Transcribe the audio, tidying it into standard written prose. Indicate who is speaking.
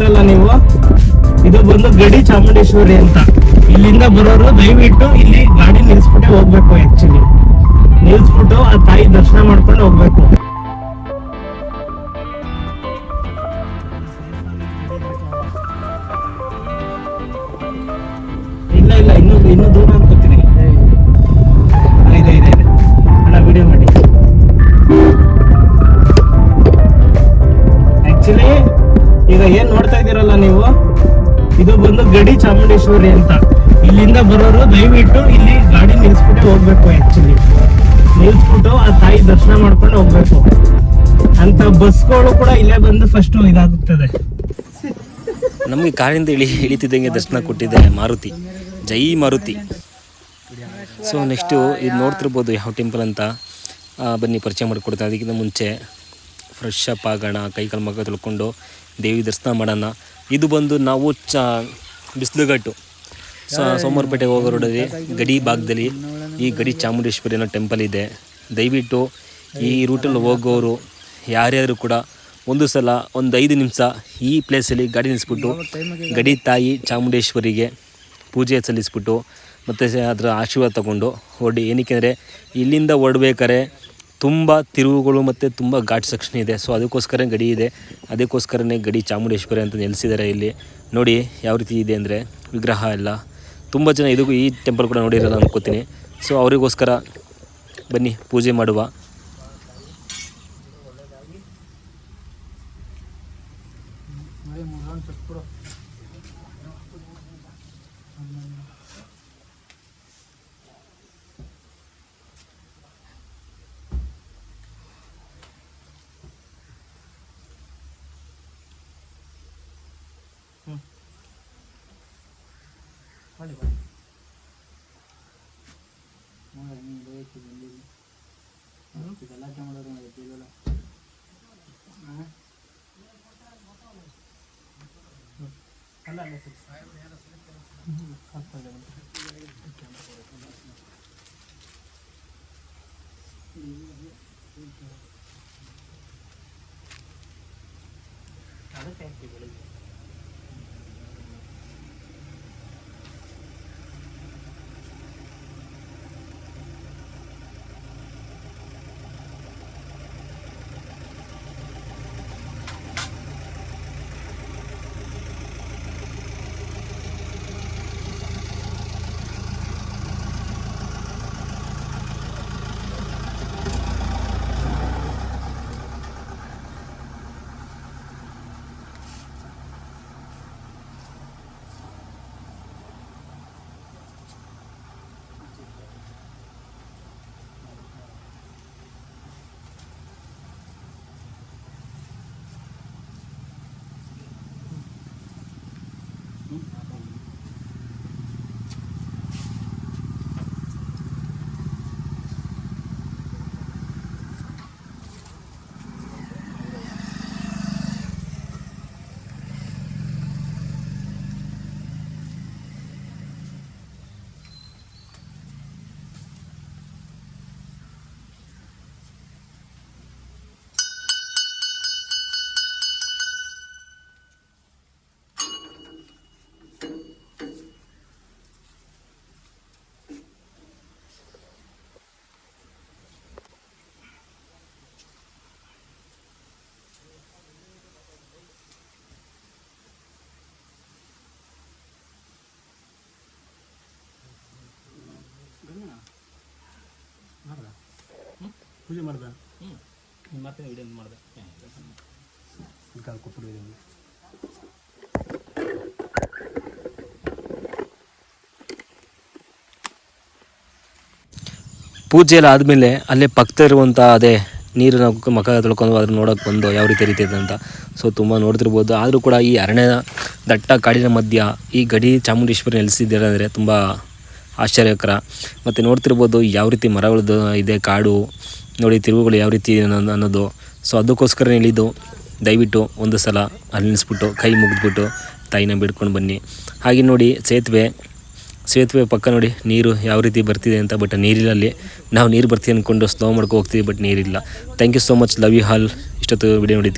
Speaker 1: ಇದ್ದೀರಲ್ಲ ನೀವು, ಇದು ಬಂದು ಗಡಿ ಚಾಮುಂಡೇಶ್ವರಿ ಅಂತ. ಇಲ್ಲಿಂದ ಬರೋರು ದಯವಿಟ್ಟು ಇಲ್ಲಿ ಗಾಡಿ ನಿಲ್ಸ್ಬಿಟ್ಟೆ ಹೋಗ್ಬೇಕು. ಆಕ್ಚುಲಿ ನಿಲ್ಸ್ಬಿಟ್ಟು ಆ ತಾಯಿ ದರ್ಶನ ಮಾಡ್ಕೊಂಡು ಹೋಗ್ಬೇಕು. ಇಲ್ಲ ಇನ್ನು ದೂರ ಅನ್ಕೋತೀನಿ. ಇದೆ ಅಣ್ಣ ವಿಡಿಯೋ ಮಾಡಿ. ಆಕ್ಚುಲಿ ಈಗ ಏನ್ ನೋಡ್ತಾ ಇದ್ದೀರಲ್ಲ ನೀವು, ಇದು ಬಂದು ಗಡಿ ಚಾಮುಂಡೇಶ್ವರಿ ಅಂತ. ಇಲ್ಲಿಂದ ಬರೋರು ದಯವಿಟ್ಟು ಇಲ್ಲಿ ಗಾಡಿ ನಿಲ್ಸ್ಬಿಟ್ಟೆ ಹೋಗ್ಬೇಕು. ಆಕ್ಚುಲಿ ನಿಲ್ಸ್ಬಿಟ್ಟು ಆ ತಾಯಿ ದರ್ಶನ ಮಾಡ್ಕೊಂಡು ಹೋಗ್ಬೇಕು ಅಂತ ಬಸ್ಗಳು ಕೂಡ ಇಲ್ಲೇ ಬಂದು ಫಸ್ಟ್ ಇದಾಗುತ್ತದೆ.
Speaker 2: ನಮಗೆ ಕಾರಿಂದ ಇಳಿತಿದ್ದಂಗೆ ದರ್ಶನ ಕೊಟ್ಟಿದೆ ಮಾರುತಿ. ಜೈ ಮಾರುತಿ. ಸೊ ನೆಕ್ಸ್ಟು ಇದು ನೋಡ್ತಿರ್ಬೋದು ಯಾವ ಟೆಂಪಲ್ ಅಂತ. ಬನ್ನಿ ಪರಿಚಯ ಮಾಡಿಕೊಡ್ತೀನಿ. ಅದಕ್ಕಿಂತ ಮುಂಚೆ ಫ್ರೆಶ್ ಅಪ್ ಆಗೋಣ, ಕೈಕಾಲು ಮಗ ತೊಳ್ಕೊಂಡು ದೇವಿ ದರ್ಶನ ಮಾಡೋಣ. ಇದು ಬಂದು ನಾವು ಬಿಸಿಲುಘಟ್ಟು ಸೋಮವಾರಪೇಟೆಗೆ ಹೋಗೋ ರೋಡಲ್ಲಿ ಗಡಿ ಭಾಗದಲ್ಲಿ ಈ ಗಡಿ ಚಾಮುಂಡೇಶ್ವರಿ ಅನ್ನೋ ಟೆಂಪಲ್ ಇದೆ. ದಯವಿಟ್ಟು ಈ ರೂಟಲ್ಲಿ ಹೋಗೋರು ಯಾರ್ಯಾರು ಕೂಡ ಒಂದು ಸಲ ಒಂದು 5 ನಿಮಿಷ ಈ ಪ್ಲೇಸಲ್ಲಿ ಗಾಡಿ ನಿಲ್ಲಿಸ್ಬಿಟ್ಟು ಗಡಿ ತಾಯಿ ಚಾಮುಂಡೇಶ್ವರಿಗೆ ಪೂಜೆ ಸಲ್ಲಿಸ್ಬಿಟ್ಟು ಮತ್ತು ಅದರ ಆಶೀರ್ವಾದ ತಗೊಂಡು ಹೊರಡಿ. ಏನಕ್ಕೆ ಅಂದರೆ ಇಲ್ಲಿಂದ ಹೊರಡ್ಬೇಕಾದ್ರೆ ತುಂಬ ತಿರುವುಗಳು ಮತ್ತು ತುಂಬ ಘಾಟ್ ಸೆಕ್ಷನ್ ಇದೆ. ಸೊ ಅದಕ್ಕೋಸ್ಕರ ಗಡಿ ಇದೆ. ಅದಕ್ಕೋಸ್ಕರನೇ ಗಡಿ ಚಾಮುಂಡೇಶ್ವರಿ ಅಂತ ನೆಲೆಸಿದ್ದಾರೆ. ಇಲ್ಲಿ ನೋಡಿ ಯಾವ ರೀತಿ ಇದೆ ಅಂದರೆ ವಿಗ್ರಹ ಎಲ್ಲ. ತುಂಬ ಜನ ಇದಕ್ಕೂ ಈ ಟೆಂಪಲ್ ಕೂಡ ನೋಡಿರಲ್ಲ ಅನ್ಕೋತೀನಿ. ಸೊ ಅವರಿಗೋಸ್ಕರ ಬನ್ನಿ ಪೂಜೆ ಮಾಡುವ.
Speaker 1: ಪೂಜೆ ಮಾಡ್ದೆ
Speaker 2: ಮತ್ತೆ ವಿಡಿಯೋ ಮಾಡಿದೆ
Speaker 1: ಕಾಲು ಕೊಟ್ಬಿಟ್ಟಿದ್ದೀನಿ.
Speaker 2: ಪೂಜೆ ಎಲ್ಲ ಆದಮೇಲೆ ಅಲ್ಲೇ ಪಕ್ಕದ ಇರುವಂಥ ಅದೇ ನೀರನ್ನ ಮಖ ತೊಳ್ಕೊಂಡು ಅದನ್ನು ನೋಡೋಕೆ ಬಂದು ಯಾವ ರೀತಿ ಇದೆ ಅಂತ. ಸೊ ತುಂಬ ನೋಡ್ತಿರ್ಬೋದು. ಆದರೂ ಕೂಡ ಈ ಅರಣ್ಯ ದಟ್ಟ ಕಾಡಿನ ಮಧ್ಯ ಈ ಗಡಿ ಚಾಮುಂಡೇಶ್ವರಿ ನೆಲೆಸಿದ್ದಾರೆ ಅಂದರೆ ತುಂಬ ಆಶ್ಚರ್ಯಕರ. ಮತ್ತು ನೋಡ್ತಿರ್ಬೋದು ಯಾವ ರೀತಿ ಮರಗಳದ್ದು ಇದೆ, ಕಾಡು ನೋಡಿ, ತಿರುವುಗಳು ಯಾವ ರೀತಿ ಅನ್ನೋದು. ಸೊ ಅದಕ್ಕೋಸ್ಕರ ಇಳಿದು ದಯವಿಟ್ಟು ಒಂದು ಸಲ ಅಲ್ಲಿ ನಿಲ್ಲಿಸ್ಬಿಟ್ಟು ಕೈ ಮುಗಿದ್ಬಿಟ್ಟು ತಾಯಿನ ಬಿಡ್ಕೊಂಡು ಬನ್ನಿ. ಹಾಗೆ ನೋಡಿ ಸೇತುವೆ ಪಕ್ಕ ನೋಡಿ ನೀರು ಯಾವ ರೀತಿ ಬರ್ತಿದೆ ಅಂತ. ಬಟ್ ನೀರಿನಲ್ಲಿ ನಾವು ನೀರು ಬರ್ತೀವಿ ಅಂದ್ಕೊಂಡು ಸ್ಲೋ ಮಾಡ್ಕೊ ಹೋಗ್ತೀವಿ, ಬಟ್ ನೀರಿಲ್ಲ. Thank you so much. Love you all. ಇಷ್ಟೊತ್ತು ವಿಡಿಯೋ ನೋಡಿದ್ವಿ.